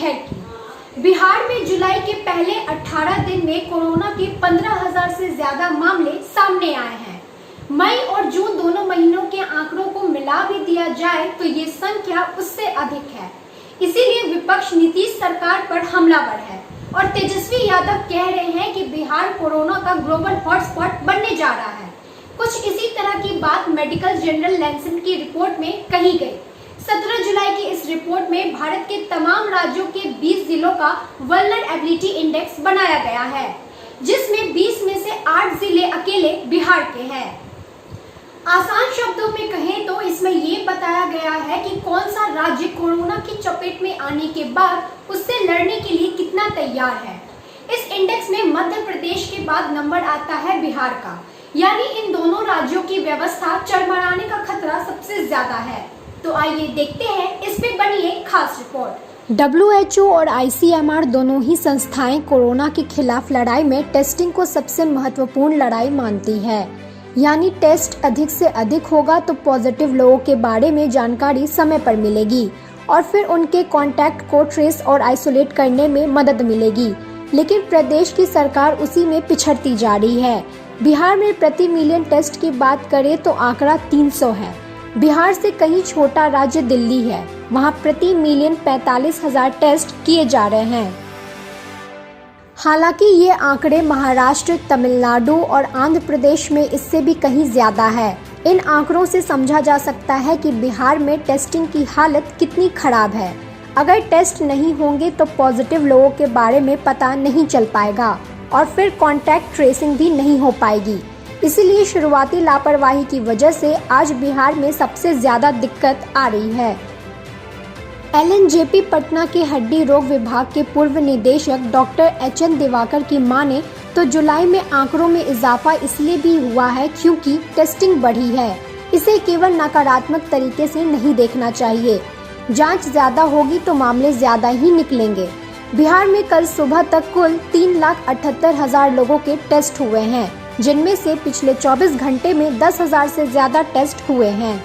Share की। बिहार में जुलाई के पहले 18 दिन में कोरोना के 15,000 से ज्यादा मामले सामने आए हैं। मई और जून दोनों महीनों के आंकड़ों को मिला भी दिया जाए तो ये संख्या उससे अधिक है। इसीलिए विपक्ष नीतीश सरकार पर हमलावर है और तेजस्वी यादव कह रहे हैं कि बिहार कोरोना का ग्लोबल हॉटस्पॉट बनने जा रहा है। कुछ इसी तरह की बात मेडिकल जर्नल लैंसेट की रिपोर्ट में कही गई। 17 जुलाई की इस रिपोर्ट में भारत के तमाम राज्यों के 20 जिलों का वल्नरेबिलिटी इंडेक्स बनाया गया है, जिसमें 20 में से 8 जिले अकेले बिहार के हैं। आसान शब्दों में कहें तो इसमें ये बताया गया है कि कौन सा राज्य कोरोना की चपेट में आने के बाद उससे लड़ने के लिए कितना तैयार है। इस इंडेक्स में मध्य प्रदेश के बाद नंबर आता है बिहार का, यानी इन दोनों राज्यों की व्यवस्था चरमराने का खतरा सबसे ज्यादा है। तो आइए देखते हैं इस पे बनी एक खास रिपोर्ट। WHO और ICMR दोनों ही संस्थाएं कोरोना के खिलाफ लड़ाई में टेस्टिंग को सबसे महत्वपूर्ण लड़ाई मानती है। यानी टेस्ट अधिक से अधिक होगा तो पॉजिटिव लोगों के बारे में जानकारी समय पर मिलेगी और फिर उनके कॉन्टैक्ट को ट्रेस और आइसोलेट करने में मदद मिलेगी। लेकिन प्रदेश की सरकार उसी में पिछड़ती जा रही है। बिहार में प्रति मिलियन टेस्ट की बात करें तो आंकड़ा 300 है। बिहार से कहीं छोटा राज्य दिल्ली है, वहां प्रति मिलियन 45,000 टेस्ट किए जा रहे हैं। हालांकि ये आंकड़े महाराष्ट्र, तमिलनाडु और आंध्र प्रदेश में इससे भी कहीं ज्यादा है। इन आंकड़ों से समझा जा सकता है कि बिहार में टेस्टिंग की हालत कितनी खराब है। अगर टेस्ट नहीं होंगे तो पॉजिटिव लोगों के बारे में पता नहीं चल पाएगा और फिर कॉन्टैक्ट ट्रेसिंग भी नहीं हो पाएगी। इसीलिए शुरुआती लापरवाही की वजह से आज बिहार में सबसे ज्यादा दिक्कत आ रही है। LNJP पटना के हड्डी रोग विभाग के पूर्व निदेशक डॉक्टर HN दिवाकर की माने तो जुलाई में आंकड़ों में इजाफा इसलिए भी हुआ है क्योंकि टेस्टिंग बढ़ी है। इसे केवल नकारात्मक तरीके से नहीं देखना चाहिए। जांच ज्यादा होगी तो मामले ज्यादा ही निकलेंगे। बिहार में कल सुबह तक कुल 3,78,000 लोगों के टेस्ट हुए हैं, जिनमें से पिछले 24 घंटे में 10,000 से ज्यादा टेस्ट हुए हैं।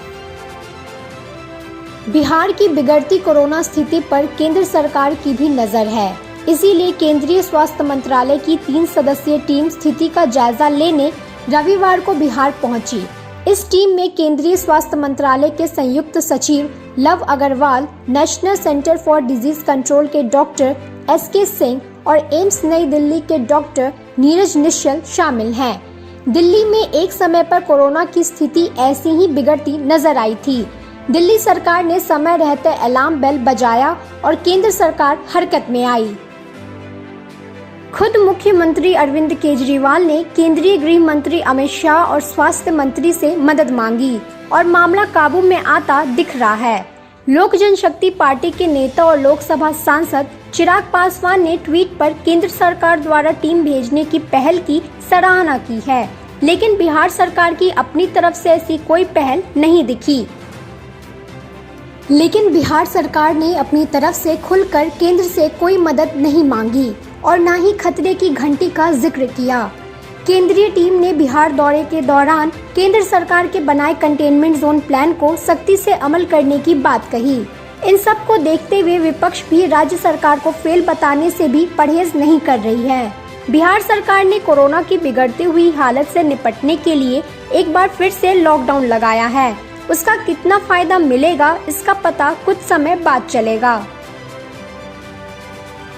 बिहार की बिगड़ती कोरोना स्थिति पर केंद्र सरकार की भी नजर है। इसीलिए केंद्रीय स्वास्थ्य मंत्रालय की 3 सदस्यीय टीम स्थिति का जायजा लेने रविवार को बिहार पहुंची। इस टीम में केंद्रीय स्वास्थ्य मंत्रालय के संयुक्त सचिव Lav Agarwal, National Centre for Disease Control के डॉक्टर SK सिंह और एम्स नई दिल्ली के डॉक्टर नीरज निश्चल शामिल हैं। दिल्ली में एक समय पर कोरोना की स्थिति ऐसी ही बिगड़ती नजर आई थी। दिल्ली सरकार ने समय रहते अलार्म बेल बजाया और केंद्र सरकार हरकत में आई। खुद मुख्यमंत्री अरविंद केजरीवाल ने केंद्रीय गृह मंत्री अमित शाह और स्वास्थ्य मंत्री से मदद मांगी और मामला काबू में आता दिख रहा है। लोक जनशक्ति पार्टी के नेता और लोकसभा सांसद चिराग पासवान ने ट्वीट पर केंद्र सरकार द्वारा टीम भेजने की पहल की सराहना की है, लेकिन बिहार सरकार की अपनी तरफ से ऐसी कोई पहल नहीं दिखी। लेकिन बिहार सरकार ने अपनी तरफ से खुलकर केंद्र से कोई मदद नहीं मांगी और न ही खतरे की घंटी का जिक्र किया। केंद्रीय टीम ने बिहार दौरे के दौरान केंद्र सरकार के बनाए कंटेनमेंट जोन प्लान को सख्ती से अमल करने की बात कही। इन सब को देखते हुए विपक्ष भी राज्य सरकार को फेल बताने से भी परहेज नहीं कर रही है। बिहार सरकार ने कोरोना की बिगड़ती हुई हालत से निपटने के लिए एक बार फिर से लॉकडाउन लगाया है। उसका कितना फायदा मिलेगा इसका पता कुछ समय बाद चलेगा।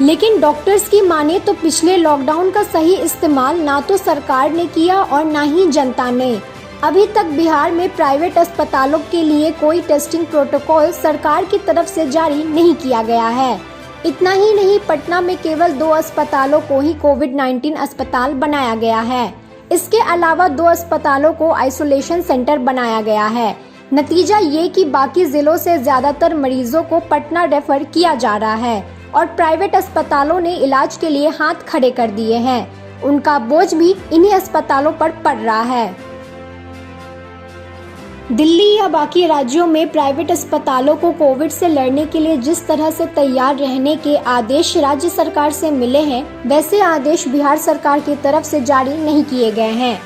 लेकिन डॉक्टर्स की माने तो पिछले लॉकडाउन का सही इस्तेमाल ना तो सरकार ने किया और ना ही जनता ने। अभी तक बिहार में प्राइवेट अस्पतालों के लिए कोई टेस्टिंग प्रोटोकॉल सरकार की तरफ से जारी नहीं किया गया है। इतना ही नहीं, पटना में केवल 2 अस्पतालों को ही कोविड-19 अस्पताल बनाया गया है। इसके अलावा 2 अस्पतालों को आइसोलेशन सेंटर बनाया गया है। नतीजा ये कि बाकी जिलों से ज्यादातर मरीजों को पटना रेफर किया जा रहा है और प्राइवेट अस्पतालों ने इलाज के लिए हाथ खड़े कर दिए हैं। उनका बोझ भी इन्हीं अस्पतालों पर पड़ रहा है। दिल्ली या बाकी राज्यों में प्राइवेट अस्पतालों को कोविड से लड़ने के लिए जिस तरह से तैयार रहने के आदेश राज्य सरकार से मिले हैं, वैसे आदेश बिहार सरकार की तरफ से जारी नहीं किए गए हैं।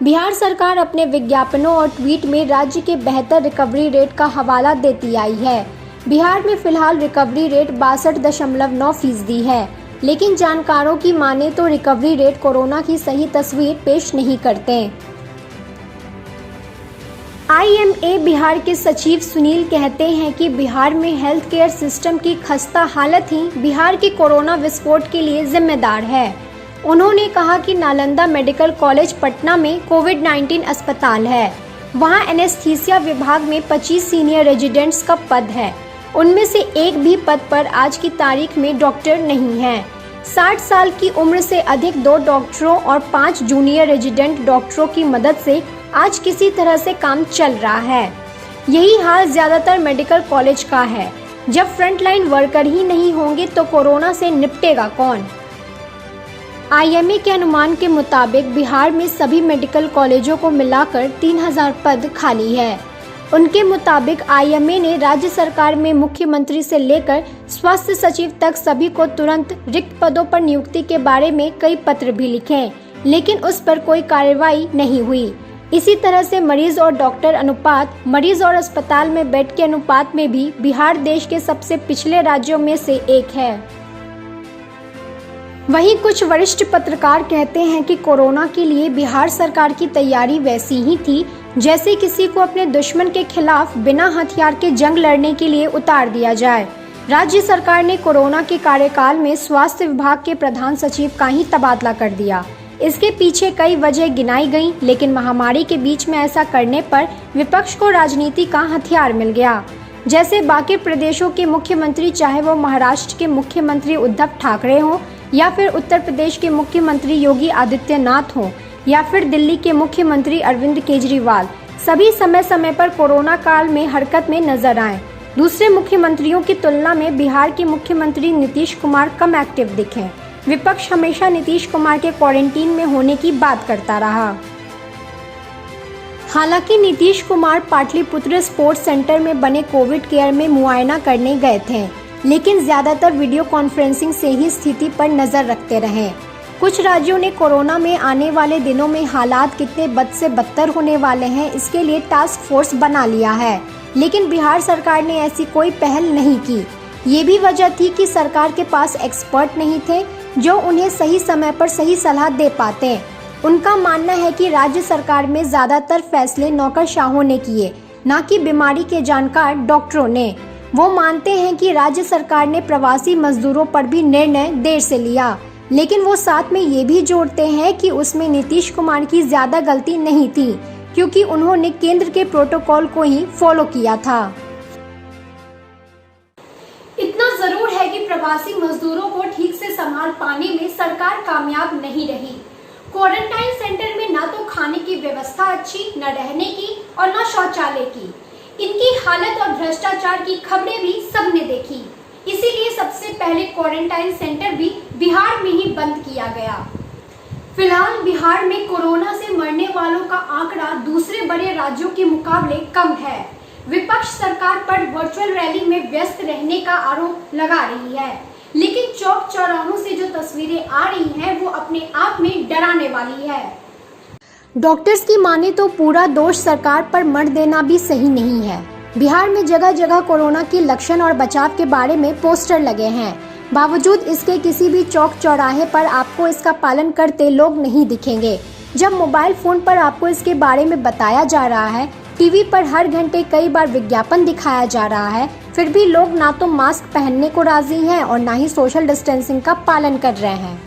बिहार सरकार अपने विज्ञापनों और ट्वीट में राज्य के बेहतर रिकवरी रेट का हवाला देती आई है। बिहार में फिलहाल रिकवरी रेट 62.9% है, लेकिन जानकारों की माने तो रिकवरी रेट कोरोना की सही तस्वीर पेश नहीं करते। IMA बिहार के सचिव सुनील कहते हैं कि बिहार में हेल्थ केयर सिस्टम की खस्ता हालत ही बिहार के कोरोना विस्फोट के लिए जिम्मेदार है। उन्होंने कहा कि नालंदा मेडिकल कॉलेज पटना में कोविड-19 अस्पताल है। वहां एनेस्थीसिया विभाग में 25 सीनियर रेजिडेंट्स का पद है। उनमें से एक भी पद पर आज की तारीख में डॉक्टर नहीं है। 60 साल की उम्र से अधिक 2 डॉक्टरों और 5 जूनियर रेजिडेंट डॉक्टरों की मदद से आज किसी तरह से काम चल रहा है। यही हाल ज्यादातर मेडिकल कॉलेज का है। जब फ्रंटलाइन वर्कर ही नहीं होंगे तो कोरोना से निपटेगा कौन? IMA के अनुमान के मुताबिक बिहार में सभी मेडिकल कॉलेजों को मिलाकर 3000 पद खाली है। उनके मुताबिक IMA ने राज्य सरकार में मुख्यमंत्री से लेकर स्वास्थ्य सचिव तक सभी को तुरंत रिक्त पदों पर नियुक्ति के बारे में कई पत्र भी लिखे, लेकिन उस पर कोई कार्रवाई नहीं हुई। इसी तरह से मरीज और डॉक्टर अनुपात, मरीज और अस्पताल में बेड के अनुपात में भी बिहार देश के सबसे पिछले राज्यों में से एक है। वहीं कुछ वरिष्ठ पत्रकार कहते हैं कि कोरोना के लिए बिहार सरकार की तैयारी वैसी ही थी जैसे किसी को अपने दुश्मन के खिलाफ बिना हथियार के जंग लड़ने के लिए उतार दिया जाए। राज्य सरकार ने कोरोना के कार्यकाल में स्वास्थ्य विभाग के प्रधान सचिव का ही तबादला कर दिया। इसके पीछे कई वजह गिनाई गई, लेकिन महामारी के बीच में ऐसा करने पर विपक्ष को राजनीति का हथियार मिल गया। जैसे बाकी प्रदेशों के मुख्यमंत्री, चाहे वो महाराष्ट्र के मुख्यमंत्री उद्धव ठाकरे हों या फिर उत्तर प्रदेश के मुख्यमंत्री योगी आदित्यनाथ हों या फिर दिल्ली के मुख्यमंत्री अरविंद केजरीवाल, सभी समय समय पर कोरोना काल में हरकत में नजर आए। दूसरे मुख्यमंत्रियों की तुलना में बिहार के मुख्यमंत्री नीतीश कुमार कम एक्टिव दिखे। विपक्ष हमेशा नीतीश कुमार के क्वारंटीन में होने की बात करता रहा। हालांकि नीतीश कुमार पाटलिपुत्र स्पोर्ट्स सेंटर में बने कोविड केयर में मुआयना करने गए थे, लेकिन ज्यादातर वीडियो कॉन्फ्रेंसिंग से ही स्थिति पर नजर रखते रहे। कुछ राज्यों ने कोरोना में आने वाले दिनों में हालात कितने बद से बदतर होने वाले हैं, इसके लिए टास्क फोर्स बना लिया है, लेकिन बिहार सरकार ने ऐसी कोई पहल नहीं की। ये भी वजह थी कि सरकार के पास एक्सपर्ट नहीं थे जो उन्हें सही समय पर सही सलाह दे पाते। उनका मानना है कि राज्य सरकार में ज्यादातर फैसले नौकरशाहों ने किए, न कि बीमारी के जानकार डॉक्टरों ने। वो मानते हैं कि राज्य सरकार ने प्रवासी मजदूरों पर भी निर्णय देर से लिया, लेकिन वो साथ में ये भी जोड़ते हैं कि उसमें नीतीश कुमार की ज्यादा गलती नहीं थी, क्योंकि उन्होंने केंद्र के प्रोटोकॉल को ही फॉलो किया था। इतना जरूर है कि प्रवासी मजदूरों को ठीक से संभाल पाने में सरकार कामयाब नहीं रही। क्वारंटाइन सेंटर में न तो खाने की व्यवस्था अच्छी, न रहने की और न शौचालय की। इनकी हालत और भ्रष्टाचार की खबरें भी सबने देखी। इसीलिए सबसे पहले क्वारंटाइन सेंटर भी बिहार में ही बंद किया गया। फिलहाल बिहार में कोरोना से मरने वालों का आंकड़ा दूसरे बड़े राज्यों के मुकाबले कम है। विपक्ष सरकार पर वर्चुअल रैली में व्यस्त रहने का आरोप लगा रही है, लेकिन चौक चौराहों से जो तस्वीरें आ रही हैं वो अपने आप में डराने वाली है। डॉक्टर्स की माने तो पूरा दोष सरकार पर मत देना भी सही नहीं है। बिहार में जगह जगह कोरोना के लक्षण और बचाव के बारे में पोस्टर लगे हैं। बावजूद इसके किसी भी चौक चौराहे पर आपको इसका पालन करते लोग नहीं दिखेंगे। जब मोबाइल फोन पर आपको इसके बारे में बताया जा रहा है, टीवी पर हर घंटे कई बार विज्ञापन दिखाया जा रहा है, फिर भी लोग ना तो मास्क पहनने को राजी हैं और ना ही सोशल डिस्टेंसिंग का पालन कर रहे हैं।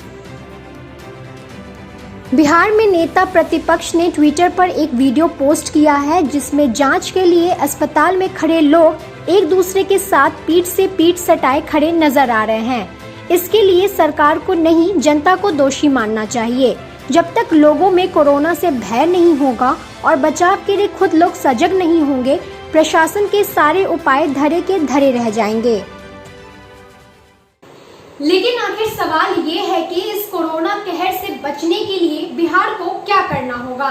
बिहार में नेता प्रतिपक्ष ने ट्विटर पर एक वीडियो पोस्ट किया है जिसमें जांच के लिए अस्पताल में खड़े लोग एक दूसरे के साथ पीठ से पीठ सटाए खड़े नजर आ रहे हैं। इसके लिए सरकार को नहीं, जनता को दोषी मानना चाहिए। जब तक लोगों में कोरोना से भय नहीं होगा और बचाव के लिए खुद लोग सजग नहीं होंगे, प्रशासन के सारे उपाय धरे के धरे रह जाएंगे। लेकिन आखिर सवाल ये है कि इस कोरोना कहर से बचने के लिए बिहार को क्या करना होगा।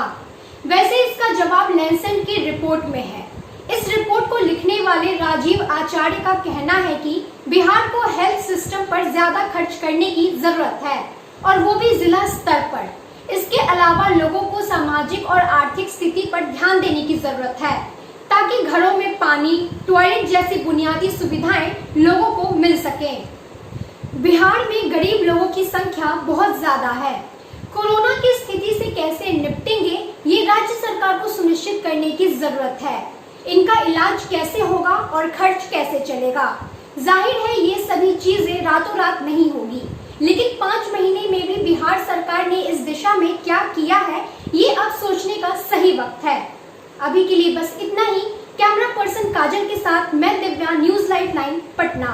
वैसे इसका जवाब लैंसेट की रिपोर्ट में है। इस रिपोर्ट को लिखने वाले राजीव आचार्य का कहना है कि बिहार को हेल्थ सिस्टम पर ज्यादा खर्च करने की जरूरत है और वो भी जिला स्तर पर। इसके अलावा लोगों को सामाजिक और आर्थिक स्थिति पर ध्यान देने की जरूरत है ताकि घरों में पानी, टॉयलेट जैसी बुनियादी सुविधाएं लोगों को मिल सकें। बिहार में गरीब लोगों की संख्या बहुत ज्यादा है। कोरोना की स्थिति से कैसे निपटेंगे, ये राज्य सरकार को सुनिश्चित करने की जरूरत है। इनका इलाज कैसे होगा और खर्च कैसे चलेगा। जाहिर है ये सभी चीजें रातों रात नहीं होगी, लेकिन 5 महीने में भी बिहार सरकार ने इस दिशा में क्या किया है, ये अब सोचने का सही वक्त है। अभी के लिए बस इतना ही। कैमरा पर्सन काजल के साथ मैं दिव्या, न्यूज़ लाइफ 9 पटना।